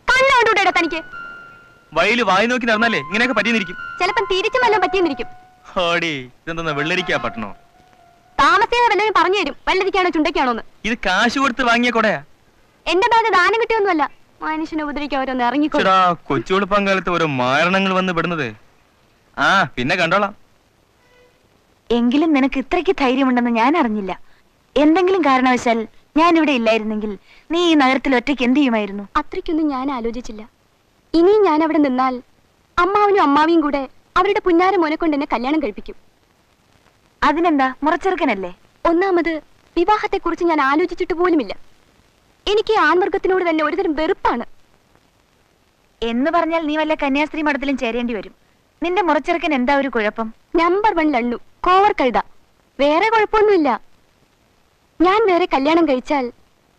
കണ്ണോണ്ടൂടെ തനിക്ക്? വയല് വായി നോക്കി നടന്നാലേ ഇങ്ങനെയൊക്കെ പറ്റിയിരിക്കും. ചിലപ്പം തിരിച്ചും വല്ലതും പറ്റിയെന്നിരിക്കും. ഓടി ഇതെന്താ വെള്ളരിക്കാ പട്ടണോ? താമസിയാതെ വല്ലവരും പറഞ്ഞു തരും വെള്ളരിക്കാണോ ചുണ്ടയ്ക്കാണോന്ന്. ഇത് കാശ് കൊടുത്ത് വാങ്ങിയ കൊടയാ. എന്റെ ഭാഗത്ത് ദാനം കിട്ടിയൊന്നുമല്ല. മനുഷ്യനെ ഉപദ്രവിക്കാൻ ഓരോന്ന് ഇറങ്ങിക്കോ. കൊച്ചുകൊടുപ്പങ്കാലത്ത് ഓരോ മാരണങ്ങൾ വന്ന് പെടുന്നത്. ആ പിന്നെ കണ്ടോളാം. എങ്കിലും നിനക്ക് ഇത്രയ്ക്ക് ധൈര്യമുണ്ടെന്ന് ഞാൻ അറിഞ്ഞില്ല. എന്തെങ്കിലും കാരണവശാൽ ഞാൻ ഇവിടെ ഇല്ലായിരുന്നെങ്കിൽ നീ ഈ നഗരത്തിൽ ഒറ്റയ്ക്ക് എന്ത് ചെയ്യുമായിരുന്നു? അത്രയ്ക്കൊന്നും ഞാൻ ആലോചിച്ചില്ല. ഇനിയും ഞാൻ അവിടെ നിന്നാൽ അമ്മാവനും അമ്മാവിയും കൂടെ അവരുടെ പുന്നാര മോനെ കൊണ്ട് എന്നെ കല്യാണം കഴിപ്പിക്കും. അതിനെന്താ, മുറച്ചെറുക്കനല്ലേ? ഒന്നാമത് വിവാഹത്തെ കുറിച്ച് ഞാൻ ആലോചിച്ചിട്ട് പോലുമില്ല. എനിക്ക് ആൺവർഗത്തിനോട് തന്നെ ഒരുതരം വെറുപ്പാണ്. എന്ന് പറഞ്ഞാൽ നീ വല്ല കന്യാസ്ത്രീ മഠത്തിലും ചേരേണ്ടി വരും. നിന്റെ മുറച്ചെറുക്കൻ എന്താ ഒരു കുഴപ്പം? നമ്പർ 1 ലണ്ണു, കോവർ കഴുത. വേറെ കുഴപ്പമൊന്നുമില്ല. ഞാൻ വേറെ കല്യാണം കഴിച്ചാൽ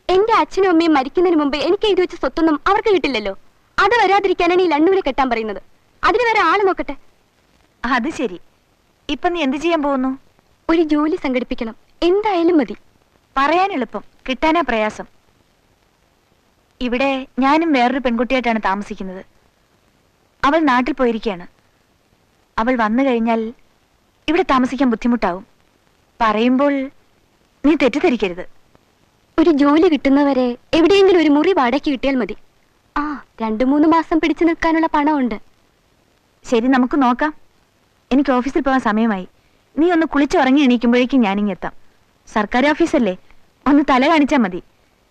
എന്റെ അച്ഛനും അമ്മയും മരിക്കുന്നതിന് മുമ്പ് എനിക്ക് എഴുതി വെച്ച സ്വത്തൊന്നും അവർക്ക് കിട്ടില്ലല്ലോ. അത് വരാതിരിക്കാനാണ് ഈ ലണ്ണുവിനെ കെട്ടാൻ പറയുന്നത്. അതിന് വേറെ ആള് നോക്കട്ടെ. അത് ശരി. ഇപ്പൊ നീ എന്ത് ചെയ്യാൻ പോകുന്നു? ഒരു ജോലി സംഘടിപ്പിക്കണം. എന്തായാലും മതി. പറയാൻ എളുപ്പം, കിട്ടാനാ പ്രയാസം. ഇവിടെ ഞാനും വേറൊരു പെൺകുട്ടിയായിട്ടാണ് താമസിക്കുന്നത്. അവൾ നാട്ടിൽ പോയിരിക്കുകയാണ്. അവൾ വന്നു കഴിഞ്ഞാൽ ഇവിടെ താമസിക്കാൻ ബുദ്ധിമുട്ടാവും. പറയുമ്പോൾ നീ തെറ്റിദ്ധരിക്കരുത്. ഒരു ജോലി കിട്ടുന്നവരെ എവിടെയെങ്കിലും ഒരു മുറി വാടകയ്ക്ക് കിട്ടിയാൽ മതി. 2-3 മാസം പിടിച്ചു നിൽക്കാനുള്ള പണമുണ്ട്. ശരി, നമുക്ക് നോക്കാം. എനിക്ക് ഓഫീസിൽ പോകാൻ സമയമായി. നീ ഒന്ന് കുളിച്ചുറങ്ങി എണീക്കുമ്പോഴേക്കും ഞാനിങ്ങെത്താം. സർക്കാർ ഓഫീസല്ലേ, ഒന്ന് തല കാണിച്ചാൽ മതി.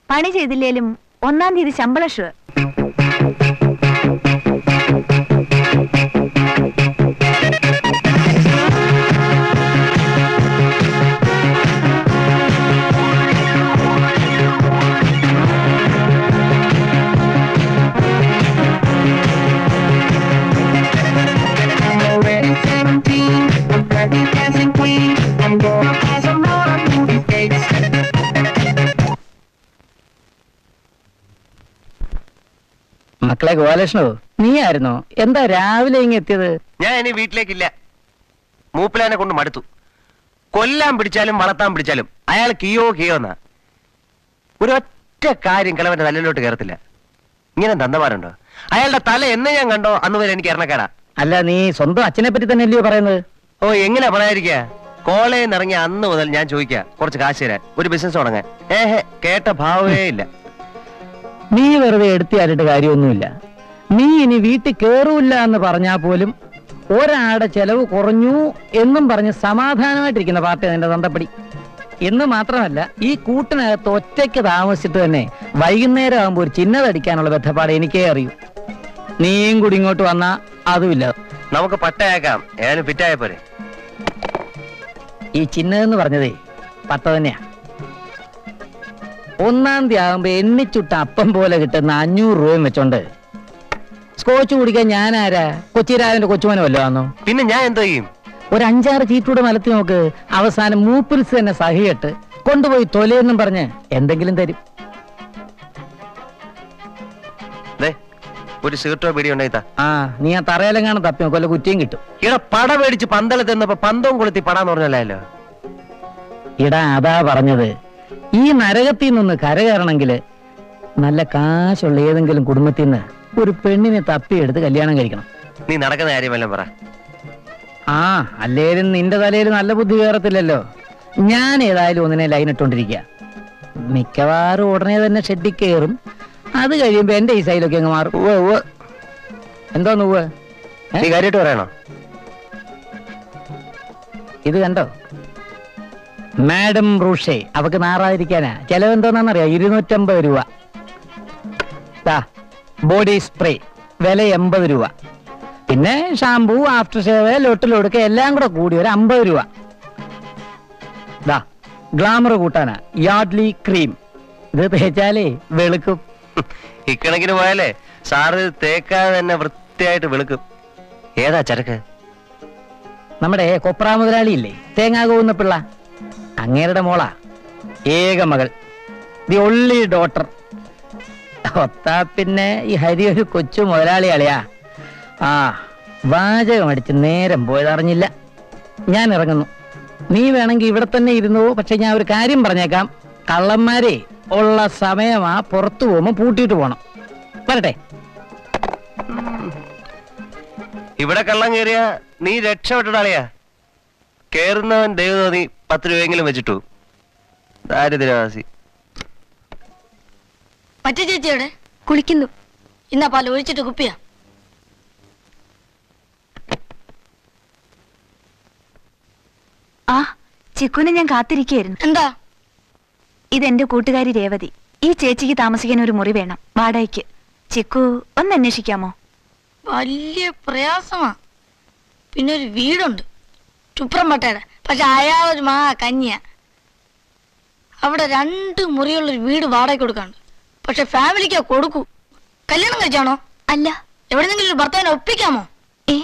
പണി ചെയ്തില്ലേലും 1-ാം തീയതി ശമ്പളം ഷുവർ. മക്കളെ ഗോപാലകൃഷ്ണോ, നീ ആയിരുന്നോ? എന്താ രാവിലെ ഇങ്ങ് എത്തിയത്? ഞാൻ ഇനി വീട്ടിലേക്കില്ല. മൂപ്പിലാനെ കൊണ്ട് മടുത്തു. കൊല്ലാൻ പിടിച്ചാലും വളർത്താൻ പിടിച്ചാലും അയാൾ കിയോ എന്നാ. ഒരൊറ്റ കാര്യം കിളവന്റെ തലയിലോട്ട് കയറത്തില്ല. ഇങ്ങനെ തന്നമാരുണ്ടോ? അയാളുടെ തല എന്ന് ഞാൻ കണ്ടോ അന്ന് വരെ എനിക്ക് ഇറങ്ങക്കേടാ. അല്ല, നീ സ്വന്തം അച്ഛനെ പറ്റി തന്നെ അല്ലയോ പറയുന്നത്? ഓ, എങ്ങനെയാ പറയാതിരിക്കാ? കോളേജിൽ നിന്ന് ഇറങ്ങിയ അന്ന് മുതൽ ഞാൻ ചോദിക്കാ കുറച്ച് കാശ് തരാൻ, ഒരു ബിസിനസ് തുടങ്ങാൻ. കേട്ട ഭാവേ ഇല്ല. നീ വെറുതെ എടുത്തിയാലിട്ട് കാര്യമൊന്നുമില്ല. നീ ഇനി വീട്ടിൽ കേറൂല്ല എന്ന് പറഞ്ഞാൽ പോലും ഒരാളുടെ ചെലവ് കുറഞ്ഞു എന്നും പറഞ്ഞ് സമാധാനമായിട്ടിരിക്കുന്ന പാർട്ടി നിന്റെ തന്തപ്പടി. എന്ന് മാത്രമല്ല, ഈ കൂട്ടിനകത്ത് ഒറ്റയ്ക്ക് താമസിച്ചിട്ട് തന്നെ വൈകുന്നേരം ആകുമ്പോൾ ഒരു ചിന്നതടിക്കാനുള്ള ബന്ധപ്പാട് എനിക്കേ അറിയൂ. നീയും കൂടി ഇങ്ങോട്ട് വന്നാ അതുമില്ല. നമുക്ക് പട്ടയാക്കാം, ഏതായാലും ഫിറ്റായ പോരെ. ഈ ചിന്നതെന്ന് പറഞ്ഞതേ പട്ട തന്നെയാ. 1-ാം തീയതി ആകുമ്പോ എണ്ണിച്ചുട്ട അപ്പം പോലെ കിട്ടുന്ന 500 രൂപയും വെച്ചോണ്ട് സ്കോച്ച് കുടിക്കാൻ ഞാൻ ആരാ? കൊച്ചിരാജന്റെ കൊച്ചുമോനെ വല്ലോ ആണോ? പിന്നെ ഞാൻ എന്തോ ചെയ്യും? ഒരു 5-6 ചീറ്റൂടെ മലത്തി നോക്ക്. അവസാനം മൂപ്പിൽസ് തന്നെ സഹിയിട്ട് കൊണ്ടുപോയി തൊലയെന്നും പറഞ്ഞ് എന്തെങ്കിലും തരും. ഒരു സിഗരറ്റോ ബീഡിയോ ഉണ്ടായിത്താ. നീ ആ തറയിലെങ്ങാനും തപ്പി നോക്കല്ലോ, കുറ്റിയും കിട്ടും. ഇവിടെ പട മേടിച്ച് പന്തളത്ത് നിന്നപ്പോ പന്തവും കൊളുത്തി പടാന്ന് പറഞ്ഞല്ലോ. ഇടാ, അതാ പറഞ്ഞത്. ഈ നരകത്തിൽ നിന്നൊന്ന് കരകയറണമെങ്കിൽ നല്ല കാശുള്ള ഏതെങ്കിലും കുടുംബത്തിൽ നിന്ന് ഒരു പെണ്ണിനെ തപ്പിയെടുത്ത് കല്യാണം കഴിക്കണം. നീ നടക്കുന്ന കാര്യമല്ല പറ. അല്ലേലും നിന്റെ തലയിൽ നല്ല ബുദ്ധി കയറത്തില്ലല്ലോ. ഞാൻ ഏതായാലും ഒന്നിനെ ലൈൻ ഇട്ടോണ്ടിരിക്കുക. മിക്കവാറും ഉടനെ തന്നെ ഷെഡിൽ കയറും. അത് കഴിയുമ്പോ എന്റെ ഈ സൈലൊക്കെ അങ്ങ് മാറും. എന്തോന്ന് നീ കാര്യമായിട്ട് പറയണോ? ഇത് കണ്ടോ, മാഡം റൂഷേ. അവക്ക് നാറാതിരിക്കാനാ. ചെലവെന്തോന്നറിയാ? 250 രൂപ. ബോഡി സ്പ്രേ വില 80 രൂപ. പിന്നെ ഷാമ്പൂ, ആഫ്റ്റർ ഷേവ്, ലൊട്ടിലൊടുക്ക എല്ലാം കൂടെ കൂടി ഒരു 50 രൂപ. ഗ്ലാമർ കൂട്ടാനാ യാർഡ്ലി ക്രീം. ഇത് തേച്ചാലേ വെളുക്കും. ഇക്കണക്കിന് പോയാലേ സാറ് തേക്കാതെ തന്നെ വൃത്തിയായിട്ട് വെളുക്കും. ഏതാ ചരക്ക്? നമ്മുടെ കൊപ്ര മുതലാളി ഇല്ലേ, തേങ്ങാ കോവുന്ന പിള്ള, അങ്ങേരുടെ മോളാ. ഏക മകൾ, ദി ഒൺലി ഡോട്ടർ. ഒത്താ പിന്നെ ഈ ഹരി ഒരു കൊച്ചു മുതലാളിയാളിയാ. വാചകം അടിച്ച് നേരം പോയതറിഞ്ഞില്ല. ഞാൻ ഇറങ്ങുന്നു. നീ വേണമെങ്കിൽ ഇവിടെ തന്നെ ഇരുന്നു. പക്ഷെ ഞാൻ ഒരു കാര്യം പറഞ്ഞേക്കാം, കള്ളന്മാരെ ഉള്ള സമയമാ പുറത്തു പോകുമ്പോ പൂട്ടിയിട്ട് പോണം. വരട്ടെ. ഇവിടെ കള്ളം കയറിയ നീ രക്ഷപ്പെട്ടിടാളിയാ. കേറുന്നവൻ ദൈവം നീ 10 രൂപയെങ്കിലും വെച്ചിട്ടു. ദാരിദ്ര്യവാസി. മറ്റേ ചേച്ചി എവിടെ? കുളിക്കുന്നു. ഇന്നാ പാൽ ഒഴിച്ചിട്ട് കുപ്പിയാ. ആ ചിക്കുനെ ഞാൻ കാത്തിരിക്കുകയായിരുന്നു. എന്താ? ഇതെന്റെ കൂട്ടുകാരി രേവതി. ഈ ചേച്ചിക്ക് താമസിക്കാൻ ഒരു മുറി വേണം വാടകയ്ക്ക്. ചിക്കു ഒന്ന് അന്വേഷിക്കാമോ? വലിയ പ്രയാസമാ. പിന്നെ ഒരു വീടുണ്ട് ചുപ്രംപട്ടയുടെ. പക്ഷെ അയാളൊരു കന്യ. അവിടെ 2 മുറിയുള്ളൊരു വീട് വാടകയ്ക്ക് കൊടുക്കാണ്ട്. പക്ഷെ ഫാമിലിക്കാ കൊടുക്കൂ. കല്യാണം കഴിച്ചാണോ? അല്ല. എവിടെന്നെങ്കിലും ഒരു ഭർത്താവിനെ ഒപ്പിക്കാമോ? ഏ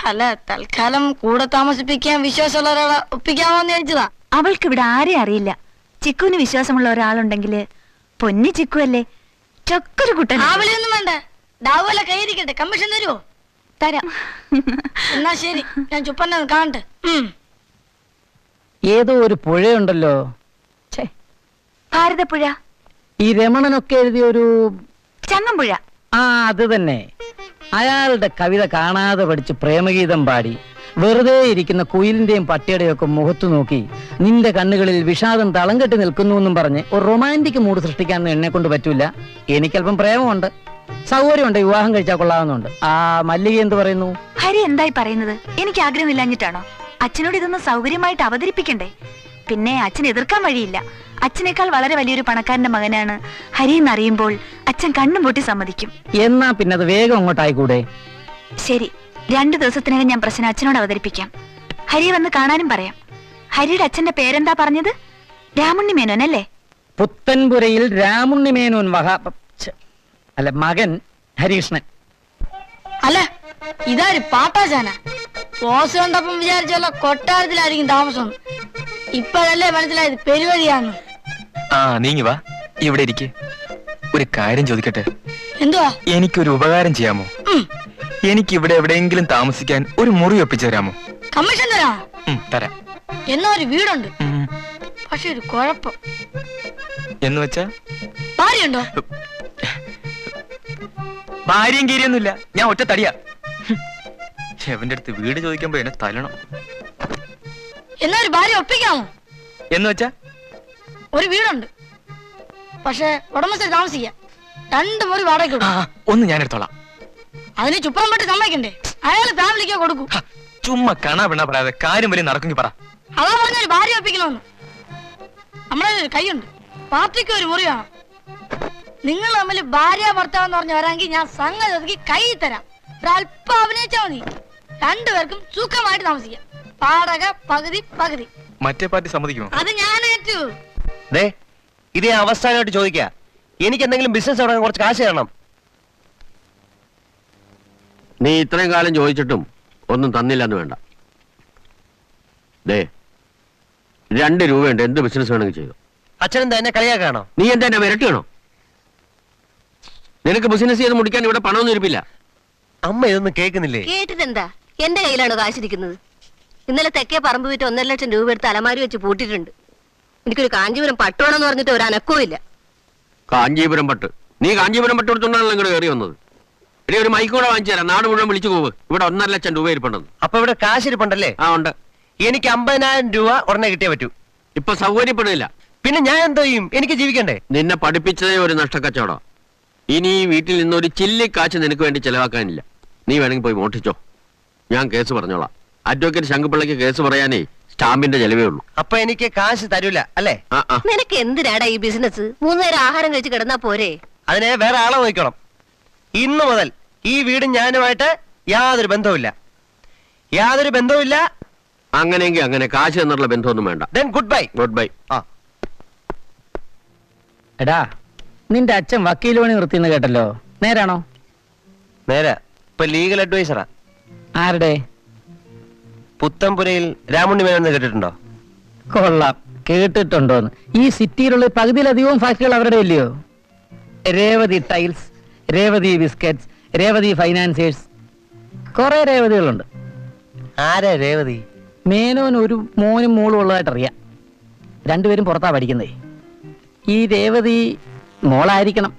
അല്ല, തൽക്കാലം കൂടെ താമസിപ്പിക്കാൻ വിശ്വാസമുള്ള ഒരാളെ ഒപ്പിക്കാമോന്ന് ചോദിച്ചതാ. അവൾക്ക് ഇവിടെ ആരെ അറിയില്ല. ചിക്കുവിന് വിശ്വാസമുള്ള ഒരാളുണ്ടെങ്കില് പൊന്നി ചിക്കു അല്ലേ, ചൊക്കൊരു കുട്ടൻ. ആ വിളിയൊന്നും വേണ്ട. ഡാവുല കൈയിരിക്കട്ടെ. കമ്മീഷൻ തരുമോ? തരാം. എന്നാ ശരി, ഞാൻ ചുപ്പന്നെ കാണട്ടെ. ഏതോ ഒരു പുഴയുണ്ടല്ലോ, ഛേ, ഭാരതപ്പുഴ, ഈ രമണനൊക്കെ എഴുതിയ ഒരു ചങ്ങമ്പുഴ. ആ അത് തന്നെ. അയാളുടെ കവിത കാണാതെ പഠിച്ച് പ്രേമഗീതം പാടി വെറുതെ ഇരിക്കുന്ന കുയിലിന്റെയും പട്ടിയുടെയും ഒക്കെ മുഖത്തു നോക്കി നിന്റെ കണ്ണുകളിൽ വിഷാദം തളം കെട്ടി നിൽക്കുന്നു എന്നും പറഞ്ഞ് ഒരു റൊമാൻറ്റിക് മൂഡ് സൃഷ്ടിക്കാൻ എന്നെ കൊണ്ട് പറ്റൂല. എനിക്കല്പം പ്രേമമുണ്ട്, സൗകര്യമുണ്ട്, വിവാഹം കഴിച്ചാൽ കൊള്ളാവുന്നുണ്ട്. ആ മല്ലിക എന്ത് പറയുന്നു? ഹരി എന്തായി പറയുന്നത്? എനിക്ക് ആഗ്രഹമില്ലാഞ്ഞിട്ടാണോ? അച്ഛനോട് ഇതൊന്ന് സൗകര്യമായിട്ട് അവതരിപ്പിക്കണ്ടേ? പിന്നെ അച്ഛൻ എതിർക്കാൻ വഴിയില്ല. അച്ഛനേക്കാൾ വളരെ വലിയൊരു പണക്കാരന്റെ മകനാണ് ഹരി എന്നറിയുമ്പോൾ അച്ഛൻ കണ്ണും പൊട്ടി സമ്മതിക്കും. എന്നാ പിന്നെ അത് വേഗം അങ്ങോട്ടായിക്കൂടെ? ശരി, 2 ദിവസത്തിനകം ഞാൻ പ്രശ്നം അച്ഛനോട് അവതരിപ്പിക്കാം. ഹരിയെ വന്ന് കാണാനും പറയാം. ഹരിയുടെ അച്ഛന്റെ പേരെന്താ പറഞ്ഞത്? രാമുണ്ണി മേനോൻ അല്ലേ? പുത്തൻപുരയിൽ രാമുണ്ണി മേനോൻ അല്ല, മകൻ ഹരികൃഷ്ണൻ. അല്ല, ഇതാര് പാട്ടാശാന? പോസ് കണ്ടപ്പം വിചാരിച്ചല്ല കൊട്ടാരത്തിലായിരിക്കും താമസം. ഇപ്പോഴല്ലേ മനസ്സിലായത് പെരുവഴിയാന്ന്. ആ നീങ്ങി വാ, ഇവിടെ ഇരിക്കെ. ഒരു കാര്യം ചോദിക്കട്ടെ? എന്തുവാ? എനിക്കൊരു ഉപകാരം ചെയ്യാമോ? എനിക്ക് ഇവിടെ എവിടെയെങ്കിലും താമസിക്കാൻ ഒരു മുറി ഒപ്പിച്ചു തരാമോ? കമ്മീഷൻ തരാമോ? തരാം. എന്നാ ഒരു വീടുണ്ട്. പക്ഷെ ഒരു കുഴപ്പം. എന്ന് വെച്ചാ? ഭാര്യയുണ്ടോ? ഭാര്യയും കീരിയൊന്നുമില്ല, ഞാൻ ഒറ്റ തടിയാ. എവന്റെ അടുത്ത് വീട് ചോദിക്കുമ്പോ എന്നെ തല്ലണം. എന്നാ ഒരു ഭാര്യ ഒപ്പിക്കാമോ? എന്ന് വെച്ചാ? ഒരു വീടുണ്ട്, പക്ഷെ ഉടമസ്ഥ താമസിക്കാം. 2 മുറി വാടകയ്ക്ക് കൊടുക്കും. ഒന്ന് ഞാൻ എടുത്തോളാം. അതിന് ചുപ്രം പറ്റി സമ്മതിക്കണ്ടേ? അയാള് ഫാമിലിക്കോ കൊടുക്കും. ചുമ്മാ കണ പെണ്ണ പറയാതെ കാര്യം വലിയ നടക്കുമെങ്കിൽ പറ. അതാ പറഞ്ഞൊരു ഭാര്യ ഒപ്പിക്കണമെന്ന്. നമ്മളെ ഒരു കൈയുണ്ട്, പാർട്ടിക്ക് ഒരു മുറി വേണം. നിങ്ങൾ തമ്മിൽ ഭാര്യ ഭർത്താവെന്ന് പറഞ്ഞ് വരാമെങ്കിൽ ഞാൻ സംഗതി ഒതുക്കി കൈ തരാം. ഒരല്പം അഭിനയിച്ചാ മതി. 2 പേർക്കും സുഖമായിട്ട് താമസിക്കാം. വാടക പകുതി. മറ്റേ പാർട്ടി സമ്മതിക്കുമോ? അത് ഞാൻ ഏറ്റു. ഇതേ അവസാനമായിട്ട് ചോദിക്കാ, എനിക്ക് എന്തെങ്കിലും ബിസിനസ് തുടങ്ങാൻ കുറച്ച് കാശ് തരണം. നീ ഇത്രയും കാലം ചോദിച്ചിട്ടും ഒന്നും തന്നില്ലെന്ന് വേണ്ട. 2 രൂപയുണ്ട്, എന്ത് ബിസിനസ് വേണമെങ്കിൽ ചെയ്തു. അച്ഛനെന്താ എന്നെ കളിയാക്കാണോ? നീ എന്താ എന്നെ വിരട്ടിയാണോ? നിനക്ക് ബിസിനസ് ചെയ്ത് മുടിക്കാൻ ഇവിടെ പണമൊന്നും ഇരിപ്പില്ല. അമ്മ ഇതൊന്നും കേൾക്കുന്നില്ലേ? കേട്ടിട്ടെന്താ? എന്റെ കയ്യിലാണ് കാശിരിക്കുന്നത്. ഇന്നലെ തെക്കേ പറമ്പ് വിറ്റ് 1.5 ലക്ഷം രൂപ എടുത്ത് അലമാരി വെച്ച് പൂട്ടിയിട്ടുണ്ട്. എനിക്കൊരു കാഞ്ചീപുരം പട്ടുവാണെന്ന് പറഞ്ഞിട്ട് ഒരു അനക്കവും ഇല്ല. കാഞ്ചീപുരം പട്ട്? നീ കാഞ്ചീപുരം പട്ട് കൊടുത്തോണ്ടാണല്ലോ ഇങ്ങോട്ട് കയറി വന്നത്. ഇനി ഒരു മൈക്കൂടെ വാങ്ങിച്ചു തരാം, നാട് മുഴുവൻ വിളിച്ചു പോവ്. ഇവിടെ 1.5 ലക്ഷം രൂപ ഇരിപ്പുണ്ടെന്ന്. അപ്പൊ ഇവിടെ കാശ് ഇരിപ്പുണ്ടല്ലേ? ആ ഉണ്ട്. എനിക്ക് 50,000 രൂപ ഉടനെ കിട്ടിയേ പറ്റൂ. ഇപ്പൊ സൗകര്യപ്പെടില്ല. പിന്നെ ഞാൻ എന്തോ ചെയ്യും? എനിക്ക് ജീവിക്കണ്ടേ? നിന്നെ പഠിപ്പിച്ചതേ ഒരു നഷ്ടക്കച്ചവടം. ഇനി ഈ വീട്ടിൽ നിന്ന് ഒരു ചില്ലി കാശ് നിനക്ക് വേണ്ടി ചെലവാക്കാനില്ല. നീ വേണമെങ്കിൽ പോയി മോഷ്ടിച്ചോ, ഞാൻ കേസ് പറഞ്ഞോളാം. അഡ്വക്കേറ്റ് ശങ്കുപിള്ളയ്ക്ക് കേസ് പറയാനേ സ്റ്റാമ്പിന്റെ ചെലവേ ഉള്ളൂ. അപ്പൊ എനിക്ക് കാശ് തരൂല അല്ലേ? നിനക്ക് എന്തിനാടാ ഈ ബിസിനസ്? 3 നേരം ആഹാരം കഴിച്ച് കിടന്നാ പോരെ? അതിനെ വേറെ ആളെ നോക്കണം. ഇന്നു മുതൽ ഈ വീട് ഞാനുമായിട്ട് യാതൊരു ബന്ധവുമില്ല. അങ്ങനെയെങ്കിൽ അങ്ങനെ, കാശ് എന്നുള്ള ബന്ധമൊന്നും വേണ്ട. Good bye. Good bye. എടാ, നിന്റെ അച്ഛൻ വക്കീൽ പണി നിർത്തിയെന്ന് കേട്ടല്ലോ, നേരാണോ? നേരെ. ഇപ്പൊ ലീഗൽ അഡ്വൈസറാ. ആരുടെ? പുത്തൻപുരയിൽ രാമുണ്ണി മേനോന്ന് കേട്ടിട്ടുണ്ടോ? കൊള്ളാം, കേട്ടിട്ടുണ്ടോന്ന്. ഈ സിറ്റിയിലുള്ള പകുതിയിലധികവും ഫാക്ടറികൾ അവരുടെ ഇല്ലയോ? Revathi tiles, Revathi biscuits, Revathi financiers, കുറെ രേവതികളുണ്ട്. ആരാ രേവതി? മേനോന് ഒരു മോനും മോളും ഉള്ളതായിട്ട് അറിയാം. 2 പേരും പുറത്താ പഠിക്കുന്നേ. ഈ രേവതി മോളായിരിക്കണം.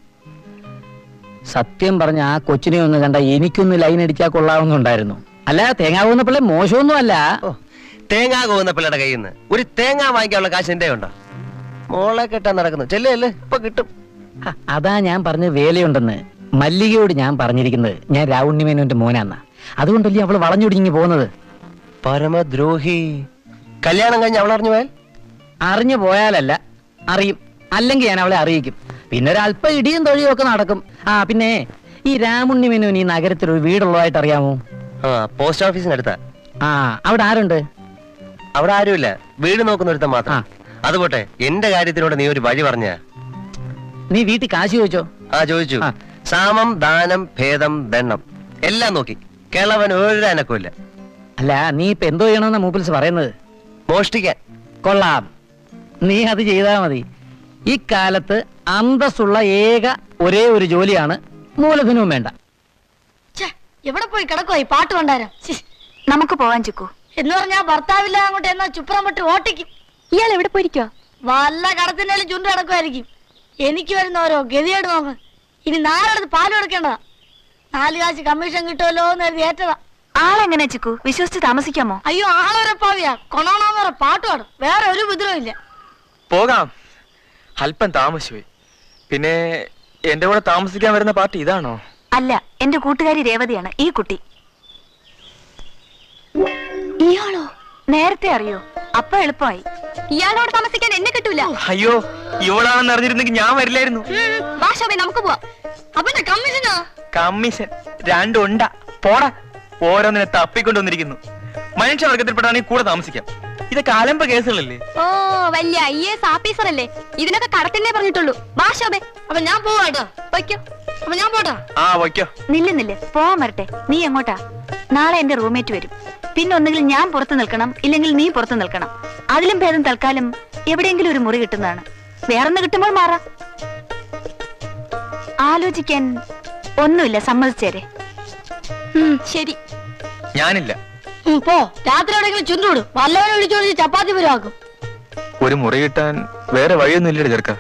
സത്യം പറഞ്ഞ ആ കൊച്ചിനെ ഒന്ന് കണ്ട എനിക്കൊന്ന് ലൈൻ അടിച്ചാൽ കൊള്ളാവുന്നുണ്ടായിരുന്നു. അല്ല, തേങ്ങ പോകുന്ന പിള്ളേ മോശമൊന്നും അല്ല. ഓ, തേങ്ങ പോകുന്ന പിള്ളയുടെ കയ്യിൽ നിന്ന് ഒരു തേങ്ങ വാങ്ങിക്കാനുള്ള കാശ് എന്റെ ഉണ്ടോ? മോളെ കെട്ടാൻ നടക്കുന്നു. ചെല്ലേ ഇപ്പൊ കിട്ടും. അതാ ഞാൻ പറഞ്ഞ വേലയുണ്ടെന്ന്. മല്ലികയോട് ഞാൻ പറഞ്ഞിരിക്കുന്നത് ഞാൻ രാവുണ്ണിമേനോന്റെ മോനാന്നാ. അതുകൊണ്ടല്ലേ അവള് വളഞ്ഞൊടിഞ്ഞു പോകുന്നത്. പരമദ്രോഹി. കല്യാണം കഴിഞ്ഞ് അവൾ അറിഞ്ഞു പോയാൽ? അറിഞ്ഞു പോയാലല്ല, അറിയും. അല്ലെങ്കിൽ ഞാൻ അവളെ അറിയിക്കും. പിന്നെ ഒരല്പം ഇടിയും തൊഴിയും ഒക്കെ നടക്കും. ആ പിന്നെ ഈ രാമുണ്ണിമേനോൻ ഈ നഗരത്തിൽ ഒരു വീടുള്ളതായിട്ട് അറിയാമോ? ആ, പോസ്റ്റ് ഓഫീസിനടുത്താ. ആ, അവിടെ ആരുണ്ട്? അവിടെ ആരുമില്ല, വീട് നോക്കുന്ന ഒരുത്തൻ മാത്രം. അതുപോട്ടെ, എന്റെ കാര്യത്തിലൂടെ നീ ഒരു വഴി പറഞ്ഞ. നീ വീട്ടിൽ കാശ് ചോദിച്ചോ? ആ, ചോദിച്ചു. സാമം ദാനം ഭേദം ദണ്ണം എല്ലാം നോക്കി. കിളവൻ ഒരു അനക്കമില്ല. അല്ല, നീ ഇപ്പൊ എന്തോ ചെയ്യണമെന്നാ മൂപ്പിൽസ് പറയുന്നത്? മോഷ്ടിക്കാൻ. കൊള്ളാം, നീ അത് ചെയ്താൽ മതി. ഈ കാലത്ത് അന്തസ്സുള്ള ഏക ഒരേ ഒരു ജോലിയാണ് മൂലധനവും വേണ്ട. ഛെ, എവിടെ പോയി കിടക്കുവാ ഈ പാട്ട് കൊണ്ടാരം? നമുക്ക് പോവാൻ ചിക്കു. എന്ന് പറഞ്ഞാ ഭർത്താവില്ല അങ്ങോട്ട് എന്നാ ചുപ്രം വിട്ട് ഓട്ടിക്കും. ഇയാൾ എവിടെ പോയിരിക്കോ? വല്ല കടത്തിന്റെയും ചുണ്ട് കിടക്കുമായിരിക്കും. എനിക്ക് വരുന്ന ഓരോ ഗതികേട് നോക്ക്. ഇനി നാലെടുത്ത് പാലും എടുക്കേണ്ടതാ. 4 കാശ് കമ്മീഷൻ കിട്ടുമല്ലോ എന്ന് കരുതി ഏറ്റതാ. ആളെങ്ങനെ ചിക്കു? വിശ്വസിച്ച് താമസിക്കാമോ? അയ്യോ, ആളൊരെ പാവിയാ. കൊണോണോന്ന് പറ പാട്ട് പാടും. വേറെ ഒരു ഉപദ്രവം ഇല്ല. പോകാം. അല്പം താമസിച്ചുപോയി. പിന്നെ എന്റെ കൂടെ താമസിക്കാൻ വരുന്ന പാർട്ടി ഇതാണോ? അല്ല, എന്റെ കൂട്ടുകാരി രേവതിയാണ് ഈ കുട്ടി. ഇയാളോ? നേരത്തെ അറിയോ? അപ്പൊ എളുപ്പമായി. ഇയാളോട് താമസിക്കാൻ എന്നെ കിട്ടൂല. അയ്യോ, ഇവളാണെന്ന് അറിഞ്ഞിരുന്നെങ്കിൽ ഞാൻ വരില്ലായിരുന്നു. ഭാഷാബേ, നമുക്ക് പോവാം. അപ്പന്റെ കമ്മീഷനാ? കമ്മീഷൻ 2 ഉണ്ടാ. പോടാ, ഓരോന്നിനെ തപ്പിക്കൊണ്ടുവന്നിരിക്കുന്നു. മനുഷ്യവർഗത്തിൽപ്പെട്ടാണെങ്കിൽ കൂടെ താമസിക്കാം. ഇതൊക്കെ അലമ്പ കേസുകളല്ലേ? ഓ, വലിയ IAS ഓഫീസർ അല്ലേ? ഇതിനൊക്കെ കടത്തിനെ പറഞ്ഞിട്ടുള്ളൂ. ഭാഷാബേ, അപ്പൊ ഞാൻ പോവാട്ടോ. വയ്ക്കോ. അപ്പൊ ഞാൻ പോട്ടാ. ആ, വയ്ക്കോ. നില്ല് പോവാൻ വരട്ടെ. നീ എങ്ങോട്ടാ? നാളെ എന്റെ റൂംമേറ്റ് വരും. പിന്നെ ഒന്നുകിൽ ഞാൻ പുറത്ത് നിൽക്കണം, ഇല്ലെങ്കിൽ നീ പുറത്ത് നിൽക്കണം. അതിലും ഭേദം തൽക്കാലം എവിടെയെങ്കിലും ഒരു മുറി കിട്ടുന്നതാണ്. വേറൊന്ന് കിട്ടുമ്പോൾ മാറാം. ആലോചിക്കാൻ ഒന്നുമില്ല, സമ്മതിച്ചേരെ. ശരി. ഞാനില്ല. പോ. രാത്രി എവിടെയെങ്കിലും ചുണ്ടുവിടും. വല്ലവനെ വിളിച്ചോണ്ട് ചപ്പാത്തി പരുവാക്കും. ഒരു മുറി കിട്ടാൻ വേറെ വഴിയൊന്നും ഇല്ലട ചെറുക്ക.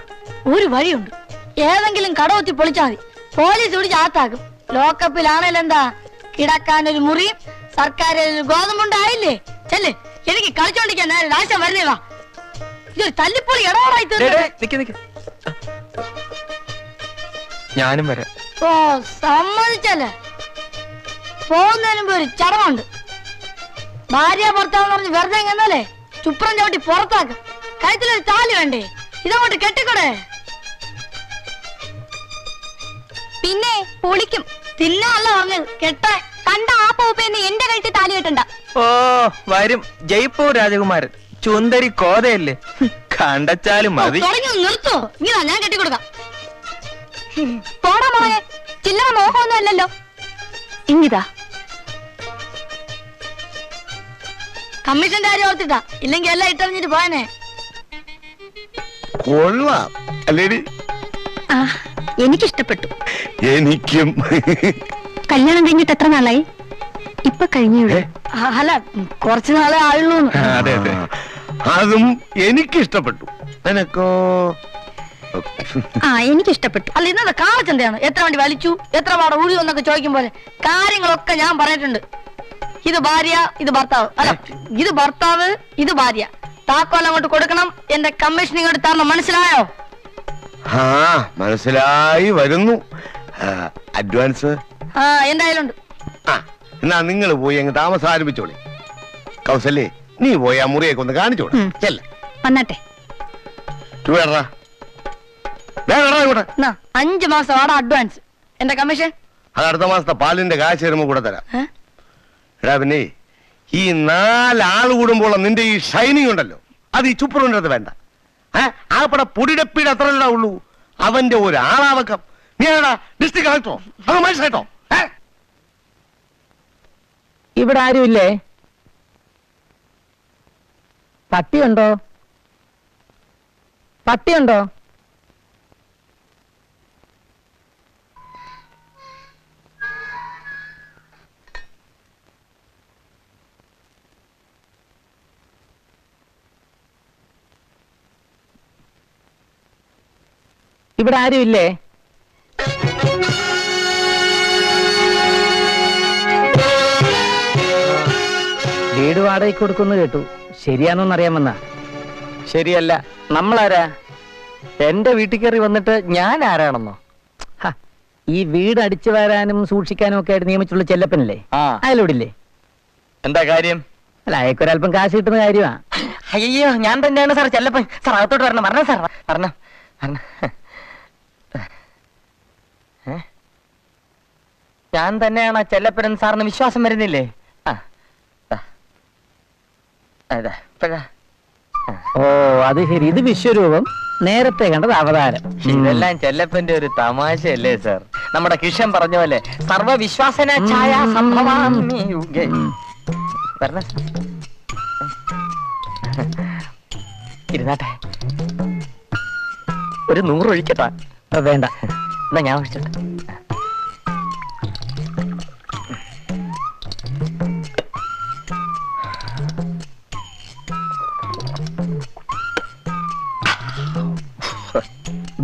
ഒരു വഴിയുണ്ട്. ഏതെങ്കിലും കടവത്തി പൊളിച്ചാൽ മതി. പോലീസ് പിടിച്ച് ആത്താക്കും. ലോക്കപ്പിലാണേലും എന്താ, കിടക്കാൻ ഒരു മുറിയും സർക്കാർ ഗോതമ്പുണ്ടായില്ലേ? ചെല്ല്, എനിക്ക് കളിച്ചോണ്ടിരിക്കാൻ നേരെ രാഷ്ട്രം വരുന്നേവാ. ഇതൊരു തല്ലിപ്പൊളി ഇടപാടായി തീർന്നു. ഞാനും വരാം. ഓ, സമ്മതിച്ചല്ലേ. പോകുന്നതിന് മുമ്പ് ഒരു ചടമുണ്ട്. ഭാര്യ ഭർത്താവെന്ന് പറഞ്ഞ് വെറുതെ എങ്ങനല്ലേ ചുപ്രം ചവിട്ടി പുറത്താക്കും. കഴുത്തിലൊരു താലി വേണ്ടേ? ഇതങ്ങോട്ട് കെട്ടിക്കൂടെ? പിന്നെ പൊളിക്കും. തിന്നല്ല പറഞ്ഞത്, കെട്ടാൻ. കണ്ട ആ പോപ്പേന്ന് എന്റെ കഴുത്തിൽ താലി കെട്ടണ്ട. ഓ, വരും ജയ്പൂർ രാജകുമാരൻ. ചുന്ദരി കോതയല്ലേ, കണ്ടച്ചാലും മതി. തുടങ്ങി നിർത്തോ? ഇങ്ങനെ ഞാൻ കെട്ടിക്കൊടുക്കാം. പോടാ മോനെ, ചില്ലറ മോഹമൊന്നും അല്ലല്ലോ. ഇങ്ങിതാ. കമ്മീഷന്റെ കാര്യം ഓർത്തിട്ടാ, ഇല്ലെങ്കിൽ എല്ലാം ഇട്ടറിഞ്ഞിട്ട് പോയനെ. കൊള്ളാം അല്ലേടി? എനിക്കിഷ്ടപ്പെട്ടു. എനിക്കും. കല്യാണം കഴിഞ്ഞിട്ട് എത്ര നാളായി? ഇപ്പൊ കഴിഞ്ഞുള്ളൂ. അല്ല, കുറച്ചു നാളെ ആയുള്ളൂ. അതെ അതെ, അതും എനിക്കിഷ്ടപ്പെട്ടു. നിനക്കോ? എനിക്കിഷ്ടപ്പെട്ടു. അല്ല, ഇന്നത്തെ കാളച്ചന്തയാണ്. എത്ര വണ്ടി വലിച്ചു, എത്ര പാട ഊഴി എന്നൊക്കെ ചോദിക്കും പോലെ കാര്യങ്ങളൊക്കെ ഞാൻ പറഞ്ഞിട്ടുണ്ട്. ഇത് ഭാര്യ, ഇത് ഭർത്താവ്. അല്ല, ഇത് ഭർത്താവ്, ഇത് ഭാര്യ. താക്കോൽ അങ്ങോട്ട് കൊടുക്കണം. എന്റെ കമ്മീഷൻ ഇങ്ങോട്ട് തരണം. മനസ്സിലായോ? ആ, മനസ്സിലായി വരുന്നു. അഡ്വാൻസ് എന്തായാലും ഉണ്ട്. ആ, എന്നാ നിങ്ങൾ പോയി അങ്ങ് താമസം ആരംഭിച്ചോളി. കൗസല്യേ, നീ പോയി ആ മുറിയൊക്കെ ഒന്ന് കാണിച്ചോളൂ. ചെല്ല വന്നട്ടെ. ഇവിടെ 5 മാസം ആടെ അഡ്വാൻസ്. എന്റെ കമ്മീഷൻ അത് അടുത്ത മാസത്തെ പാലിന്റെ കാശ് വരുമ്പോ കൂടെ തരാം. എടാ, പിന്നെ ഈ 4 ആള് കൂടുമ്പോൾ നിന്റെ ഈ ഷൈനിങ് ഉണ്ടല്ലോ, അത് ഈ ചുപ്പറിൻ്റെ അടുത്ത് വേണ്ട. ആപ്പടെ പൊടിടപ്പീട് അത്രയല്ല ഉള്ളൂ. അവന്റെ ഒരു ആളാവക്കം. നീ ആടാ ഡിസ്ട്രിക്ട് കളക്ടറോ അത് മനസ്സിലായിട്ടോ? ഇവിടെ ആരുമില്ലേ? പട്ടിയുണ്ടോ? പട്ടിയുണ്ടോ? ഇവിടെ ആരും ഇല്ലേ? വീട് വാടകയ്ക്ക് കൊടുക്കുന്നു കേട്ടു. ശരിയാണോന്ന് അറിയാമെന്നാ? ശരിയല്ല. നമ്മളാരാ? എന്റെ വീട്ടിൽ കയറി വന്നിട്ട് ഞാൻ ആരാണെന്നോ? ഹ, ഈ വീട് അടിച്ചു വരാനും സൂക്ഷിക്കാനും ഒക്കെ ആയിട്ട് നിയമിച്ചുള്ള ചെല്ലപ്പനല്ലേ? ആ. അയലോടില്ലേ? എന്താ കാര്യം? അല്ല, അയക്കൊരല്പം കാശ് കിട്ടുന്ന കാര്യമാ. അയ്യോ, ഞാൻ തന്നെയാണ് സാർ ചെല്ലപ്പൻ. സാർ അകത്തോട്ട് വരണം. വരണം സാർ, വരണം. ഞാൻ തന്നെയാണ് ആ ചെല്ലപ്പൻ. സാറിന് വിശ്വാസം വരുന്നില്ലേ? ഓ, അത് ശരി. ഇത് വിശ്വരൂപം, നേരത്തെ കണ്ടത് അവതാരം. ഇതെല്ലാം ചെല്ലപ്പന്റെ ഒരു തമാശയല്ലേ സാർ? നമ്മുടെ കിഷൻ പറഞ്ഞ പോലെ സർവവിശ്വാസന ഛായ സംഭവാമി യുഗേ. വരണം സാർ. ഇരുന്നാട്ടെ. ഒരു 100 ഒഴിക്കട്ടാ? വേണ്ട, എന്നാ ഞാൻ ഒഴിച്ചോട്ടെ.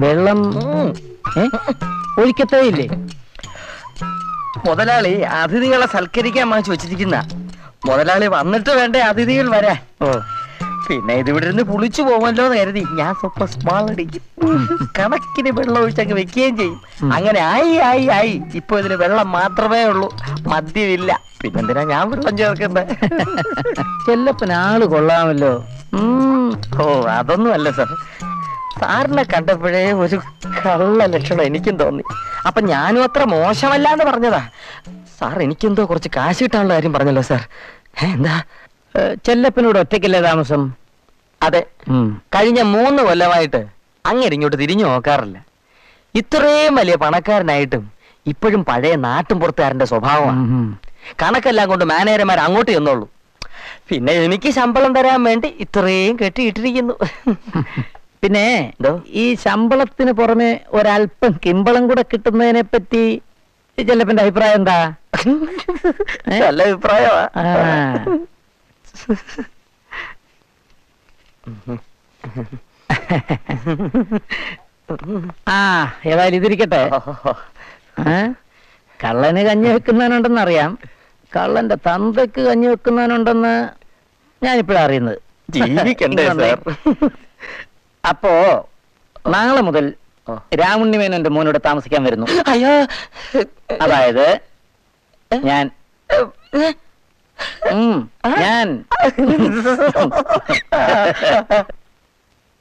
വെള്ളം ഒഴിക്കത്തേ ഇല്ലേ? മുതലാളി അതിഥികളെ സൽക്കരിക്കാൻ വാങ്ങിച്ചു വെച്ചിരിക്കുന്ന. മുതലാളി വന്നിട്ട് വേണ്ടേ അതിഥികൾ വരാൻ. ഓ, പിന്നെ ഇതിവിടെ ഇരുന്ന് പുളിച്ചു പോകുമല്ലോ എന്ന് കരുതി ഞാൻ സ്വപ്പം സ്മാൾ അടിക്കും. കണക്കിന് വെള്ളം ഒഴിച്ചങ്ങ് വെക്കുകയും ചെയ്യും. അങ്ങനെ ആയി ഇപ്പൊ ഇതിന് വെള്ളം മാത്രമേ ഉള്ളൂ, മദ്യമില്ല. പിന്നെന്തിനാ ഞാൻ വെള്ളം ചേർക്കണ്ടേ? ചെല്ലപ്പൻ ആള് കൊള്ളാമല്ലോ. ഓ, അതൊന്നും അല്ല സാർ. സാറിനെ കണ്ടപ്പോഴേ ഒരു കള്ള ലക്ഷണം എനിക്കും തോന്നി. അപ്പൊ ഞാനും അത്ര മോശമല്ല എന്ന് പറഞ്ഞതാ. സാർ എനിക്കെന്തോ കുറച്ച് കാശ് കിട്ടാനുള്ള കാര്യം പറഞ്ഞല്ലോ സാർ. എന്താ? ചെല്ലപ്പനോട് ഒറ്റയ്ക്കല്ലേ താമസം? അതെ. കഴിഞ്ഞ 3 കൊല്ലമായിട്ട് അങ്ങനെ ഇങ്ങോട്ട് തിരിഞ്ഞു നോക്കാറില്ല. ഇത്രയും വലിയ പണക്കാരനായിട്ടും ഇപ്പോഴും പഴയ നാട്ടും പുറത്തുകാരന്റെ സ്വഭാവമാണ്. കണക്കെല്ലാം കൊണ്ട് മാനേജർമാർ അങ്ങോട്ട് ചെന്നോളൂ. പിന്നെ എനിക്ക് ശമ്പളം തരാൻ വേണ്ടി ഇത്രയും കെട്ടിയിട്ടിരിക്കുന്നു. പിന്നെ ഈ ശമ്പളത്തിന് പുറമെ ഒരല്പം കിമ്പളം കൂടെ കിട്ടുന്നതിനെ പറ്റി ചെല്ലപ്പന്റെ അഭിപ്രായം എന്താ? നല്ല അഭിപ്രായമാ. ഏതായാലും ഇതിരിക്കട്ടെ. കള്ളന് കഞ്ഞി വെക്കുന്നവനുണ്ടെന്ന് അറിയാം, കള്ളന്റെ തന്തയ്ക്ക് കഞ്ഞി വെക്കുന്നവനുണ്ടെന്ന് ഞാനിപ്പോഴാ അറിയുന്നത്. ജീവിക്കണ്ടേ സാർ? അപ്പോ നാളെ മുതൽ രാമുണ്ണിമേനോന്റെ മോനോട് താമസിക്കാൻ വരുന്നു. അയ്യോ, അതായത് ഞാൻ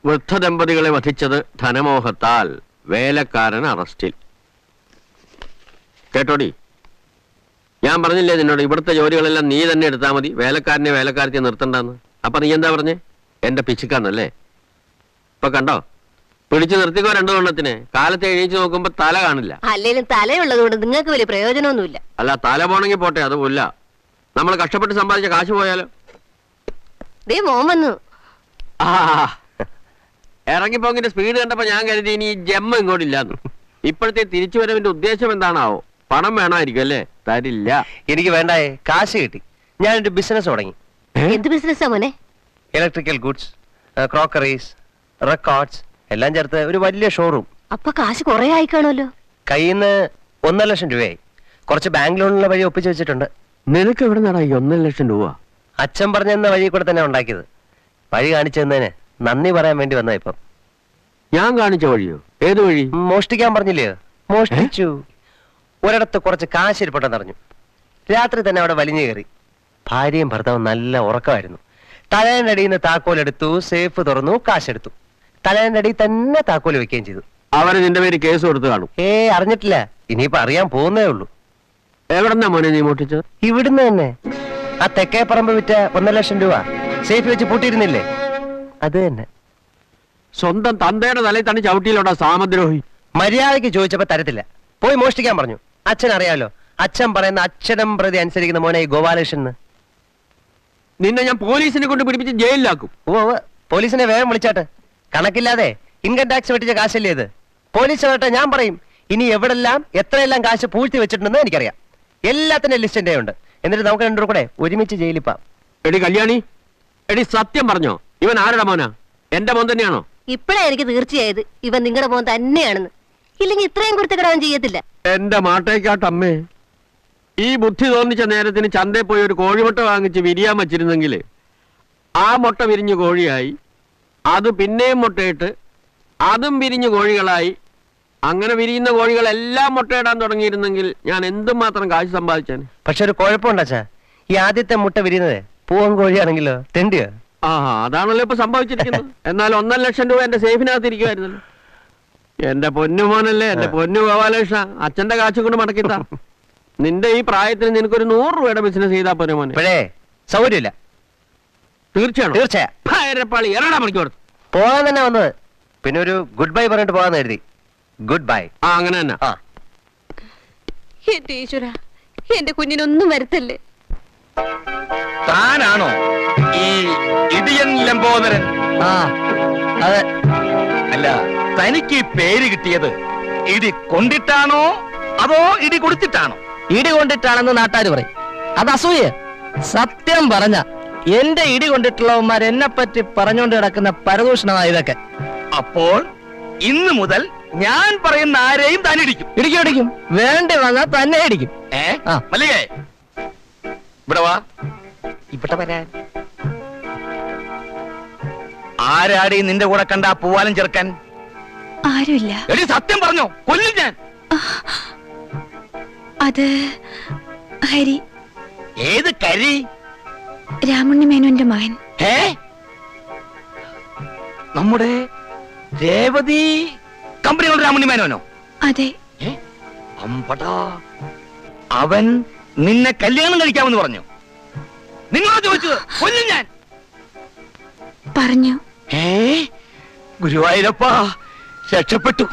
വൃദ്ധദമ്പതികളെ വധിച്ചത് ധനമോഹത്താൽ വേലക്കാരൻ അറസ്റ്റിൽ. കേട്ടോടി, ഞാൻ പറഞ്ഞില്ലേ നിന്നോട് ഇവിടുത്തെ ജോലികളെല്ലാം നീ തന്നെ എടുത്താൽ മതി, വേലക്കാരനെ വേലക്കാരത്തെ നിർത്തണ്ടെന്ന്. അപ്പൊ നീ എന്താ പറഞ്ഞേ? എന്റെ പിച്ചിക്കാന്നല്ലേ? ഇപ്പൊ കണ്ടോ, പിടിച്ചു നിർത്തിക്കോ 2 എണ്ണത്തിന്. കാലത്തെ എണീച്ച് നോക്കുമ്പോ തല കാണില്ല. അല്ലേലും തലയുള്ളത് കൊണ്ട് നിങ്ങൾക്ക് വലിയ പ്രയോജനമൊന്നുമില്ല. അല്ല, തല പോണെങ്കിൽ പോട്ടെ, അത് പോല്ല. നമ്മൾ കഷ്ടപ്പെട്ട് സമ്പാദിച്ച കാശ് പോയാലോ? ദേ മോൻ വന്നു. ആ, ഇറങ്ങിപ്പോങ്ങിന്റെ സ്പീഡ് കണ്ടപ്പോ ഞാൻ കരുതി ഇനി ഈ ജമ്മ ഇങ്ങോട്ടില്ലാന്ന്. ഇപ്പോഴത്തെ തിരിച്ചുവരവിന്റെ ഉദ്ദേശം എന്താണാവോ? പണം വേണമായിരിക്കും അല്ലേ? തരില്ല. എനിക്ക് വേണ്ടായേ, കാശ് കിട്ടി. ഞാനൊരു ബിസിനസ് തുടങ്ങി. എന്ത് ബിസിനസ്സാ മോനെ? ഇലക്ട്രിക്കൽ ഗുഡ്സ്, ക്രോക്കറീസ്, റെക്കോർഡ്സ് എല്ലാം ചേർത്ത് ഒരു വലിയ ഷോറൂം. അപ്പൊ കാശ് കുറെ ആയി കാണുമല്ലോ. കയ്യിൽ നിന്ന് 1.5 ലക്ഷം രൂപയായി. കുറച്ച് ബാങ്ക് ലോണിനുള്ള വഴി ഒപ്പിച്ചു വെച്ചിട്ടുണ്ട്. നിനക്ക് എവിടെ നിന്നാണ് ഈ 1.5 ലക്ഷം രൂപ? അച്ഛൻ പറഞ്ഞെന്ന വഴി കൂടെ തന്നെ ഉണ്ടാക്കിയത്. വഴി കാണിച്ചു തന്നതിന് നന്ദി പറയാൻ വേണ്ടി വന്ന ഇപ്പം. ഞാൻ കാണിച്ച വഴിയോ? ഏത് വഴി? മോഷ്ടിക്കാൻ പറഞ്ഞില്ലേ? മോഷ്ടിച്ചു. ഒരിടത്ത് കുറച്ച് കാശ് ഇരിപ്പുണ്ടെന്ന് അറിഞ്ഞു. രാത്രി തന്നെ അവിടെ വലിഞ്ഞു കയറി. ഭാര്യയും ഭർത്താവും നല്ല ഉറക്കമായിരുന്നു. തലേന്റെ അടിയിൽ നിന്ന് താക്കോലെടുത്തു, സേഫ് തുറന്നു, കാശെടുത്തു. തലേന്റെ അടിയിൽ തന്നെ താക്കോല് വെക്കുകയും ചെയ്തു. അവര് നിന്റെ പേര് കേസ് കൊടുത്തു കാണും. അറിഞ്ഞിട്ടില്ല, ഇനിയിപ്പോ അറിയാൻ പോകുന്നേ ഉള്ളൂ. എവിടെന്നാ മോനെ നീ മോട്ടിച്ചത്? ഇവിടുന്ന് തന്നെ. ആ തെക്കേ പറമ്പ് വിറ്റ 1.5 ലക്ഷം രൂപ സേഫ് വെച്ച് പൂട്ടിയിരുന്നില്ലേ, അത് തന്നെ. സ്വന്തം തന്തയുടെ തലയിൽ തന്നെ ചവിട്ടിയിലോട്ടാ സാമദ്രോഹി. മര്യാദയ്ക്ക് ചോദിച്ചപ്പോ തരത്തില്ല. പോയി മോഷ്ടിക്കാൻ പറഞ്ഞു. അച്ഛൻ അറിയാലോ, അച്ഛൻ പറയുന്ന അച്ഛനം പ്രതി അനുസരിക്കുന്ന മോനെ ഈ ഗോപാലകൃഷ്ണൻ. നിന്നെ ഞാൻ പോലീസിനെ കൊണ്ട് പിടിപ്പിച്ച് ജയിലിലാക്കും. പോലീസിനെ വേഗം വിളിച്ചാട്ട്. കണക്കില്ലാതെ ഇൻകം ടാക്സ് വെട്ടിച്ച കാശല്ലേ ഇത്. പോലീസ് കേട്ടെ ഞാൻ പറയും. ഇനി എവിടെല്ലാം എത്രയെല്ലാം കാശ് പൂഴ്ത്തി വെച്ചിട്ടുണ്ടെന്ന് എനിക്കറിയാം. എല്ലാത്തിന്റെ ലിസ്റ്റ് എന്റെ ഉണ്ട്. എന്നിട്ട് നമുക്ക് 2 കൂടെ ഒരുമിച്ച് ജയിലിപ്പാം. എടി കല്യാണി, എടി സത്യം പറഞ്ഞോ, ഇവൻ ആരുടെ മോനാ? എന്റെ മോൻ തന്നെയാണോ? ഇപ്പഴാ എനിക്ക് തീർച്ചയായത് ഇവൻ നിങ്ങളുടെ മോൻ തന്നെയാണെന്ന്. ഇല്ലെങ്കിൽ ഇത്രയും കുരുത്തക്കിടവൻ ചെയ്യത്തില്ല. എന്റെ മാട്ടേക്കാട്ടമ്മേ, ഈ ബുദ്ധി തോന്നിച്ച നേരത്തിന് ചന്തയിൽ പോയി ഒരു കോഴിമുട്ട വാങ്ങിച്ച് വിരിയാൻ വച്ചിരുന്നെങ്കിൽ ആ മുട്ട വിരിഞ്ഞു കോഴിയായി, അത് പിന്നെയും മുട്ടയിട്ട് അതും വിരിഞ്ഞു കോഴികളായി, അങ്ങനെ വിരിയുന്ന കോഴികളെല്ലാം മുട്ടയിടാൻ തുടങ്ങിയിരുന്നെങ്കിൽ ഞാൻ എന്തുമാത്രം കാശ് സമ്പാദിച്ചാണ്. പക്ഷെ ഒരു കുഴപ്പമുണ്ടാച്ചാ, ഈ ആദ്യത്തെ മുട്ട വിരിയുന്നത് പൂവൻ കോഴിയാണെങ്കിലോ തെണ്ടിയോ? ആ അതാണല്ലോ ഇപ്പൊ സംഭവിച്ചിരിക്കുന്നത്. എന്നാൽ 1.5 ലക്ഷം രൂപ എന്റെ സേഫിനകത്ത് ഇരിക്കുമായിരുന്നല്ലോ. എന്റെ പൊന്നുമോനല്ലേ, എന്റെ പൊന്നു ഗോപാലകൃഷ്ണ, അച്ഛന്റെ കാശ് കൊണ്ട് മടക്കിത്താ. നിന്റെ ഈ പ്രായത്തിന് നിനക്കൊരു 100 രൂപയുടെ ബിസിനസ് ചെയ്താ പോരെ മോനെ. ഇപ്പോഴേ സൗകര്യമില്ല. തീർച്ചയാണോ? തീർച്ചയാ. ഭയരപ്പാളി എറടാ മണിക്കൂർ പോകാൻ തന്നെ വന്നത്. പിന്നെ ഒരു ഗുഡ് ബൈ പറഞ്ഞിട്ട് പോകാന്ന് കരുതി. Good bye. ആ അങ്ങനെ തന്നെ. ആ എന്റെ ഈശ്വര, എന്റെ കുഞ്ഞിനൊന്നും വരുത്തല്ലേ. താനാണോ ഈ ഇടിയൻ ലംബോദരൻ? ആ അതെ. അല്ല, തനിക്ക് ഈ പേര് കിട്ടിയത് ഇടി കൊണ്ടിട്ടാണോ അതോ ഇടി കൊടുത്തിട്ടാണോ? ഇടി കൊണ്ടിട്ടാണെന്ന് നാട്ടുകാർ പറയും. അത് അസൂയ. സത്യം പറഞ്ഞ എന്റെ ഇടി കൊണ്ടിട്ടുള്ളവന്മാർ എന്നെ പറ്റി പറഞ്ഞുകൊണ്ട് കിടക്കുന്ന പരദൂഷണമാണ് ഇതൊക്കെ. അപ്പോൾ ഇന്ന് മുതൽ ഞാൻ പറയുന്ന ആരെയും താൻ ഇടിക്കും. ഇടിക്കും ഇടിക്കും, വേണ്ടി വന്നാൽ തന്നെ ഇടിക്കും. ആ. മല്ലികേ, ഇവിടെ വാ. ഇവിടെ വരാൻ ആരാടി നിന്റെ കൂടെ കണ്ട ആ പൂവാലം ചെറുക്കൻ? ആരുമില്ല. എടി സത്യം പറഞ്ഞോ, കൊല്ലും ഞാൻ. അത് ഹരി, ഏത് കരി? രാമുണ്ണി മേനോന്റെ മകൻ. ഏ, നമ്മുടെ രേവതി കമ്പനികളുടെ രാമുണ്ണി മേനോനോ? അതെ. അമ്പടാ, അവൻ നിന്നെ കല്യാണം കഴിക്കാമെന്ന് പറഞ്ഞു. നിങ്ങളോ ചോദിച്ചത്? കൊല്ലും ഞാൻ. പറഞ്ഞു. ഗുരുവായൂരപ്പാ, രക്ഷപ്പെട്ടു.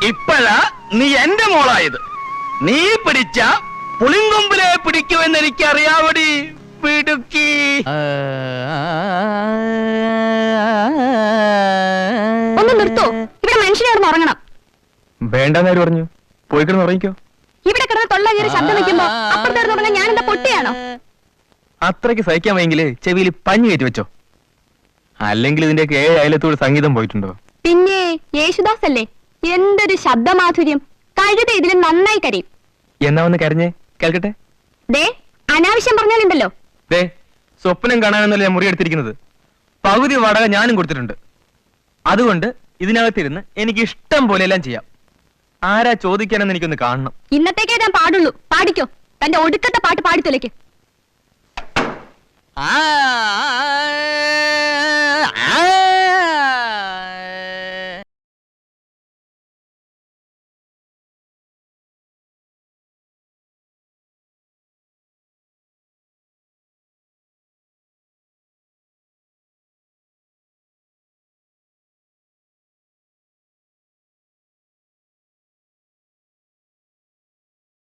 ഇപ്പഴാ നീ എന്റെ മോളായത്. നീ പിടിച്ച പുളിങ്കൊമ്പിലെ പിടിക്കുമെന്ന് എനിക്ക് അറിയാവടി പിടുക്കി. ഒന്ന് നിർത്തോ, ഇവിടെ മനുഷ്യനെ കിടന്ന് ഉറങ്ങണം. വേണ്ടെന്നേര് പറഞ്ഞു. പോയി കിടന്ന് ഉറങ്ങിക്കോ. ഇവിടെ കിടന്ന് തൊള്ള കയറി ശബ്ദം വെക്കുമ്പോ അപ്പുറത്ത് കിടന്ന് ഉറങ്ങാൻ ഞാൻ എന്താ പൊട്ടിയാണോ? അത്രയ്ക്ക് സഹിക്കാൻ വയ്യെങ്കില് ചെവിയിൽ പഞ്ഞു കയറ്റി വെച്ചോ. അല്ലെങ്കിൽ ഇതിന്റെയൊക്കെ 7 അയലത്തോട് സംഗീതം പോയിട്ടുണ്ടോ? പിന്നെ യേശുദാസ് അല്ലേ, എന്തൊരു ശബ്ദമാധുര്യം. കഴുത ഇതിലും നന്നായി കരയും. എന്നാ ഒന്ന് കരഞ്ഞേ കേൾക്കട്ടെ. ദേ, അനാവശ്യം പറഞ്ഞാലുണ്ടല്ലോ. ദേ, സ്വപ്നം കാണാനെന്നല്ല ഞാൻ മുറിയെടുത്തിരിക്കുന്നത്. പകുതി വാടക ഞാനും കൊടുത്തിട്ടുണ്ട്. അതുകൊണ്ട് ഇതിനകത്തിരുന്ന് എനിക്ക് ഇഷ്ടം പോലെ എല്ലാം ചെയ്യാം. ആരാ ചോദിക്കാനെന്ന് എനിക്കൊന്ന് കാണണം. ഇന്നത്തേക്കേ ഞാൻ പാടുള്ളൂ. പാടിക്കോ, തന്റെ ഒടുക്കത്തെ പാട്ട് പാടിത്തൊലയ്ക്ക്. ആ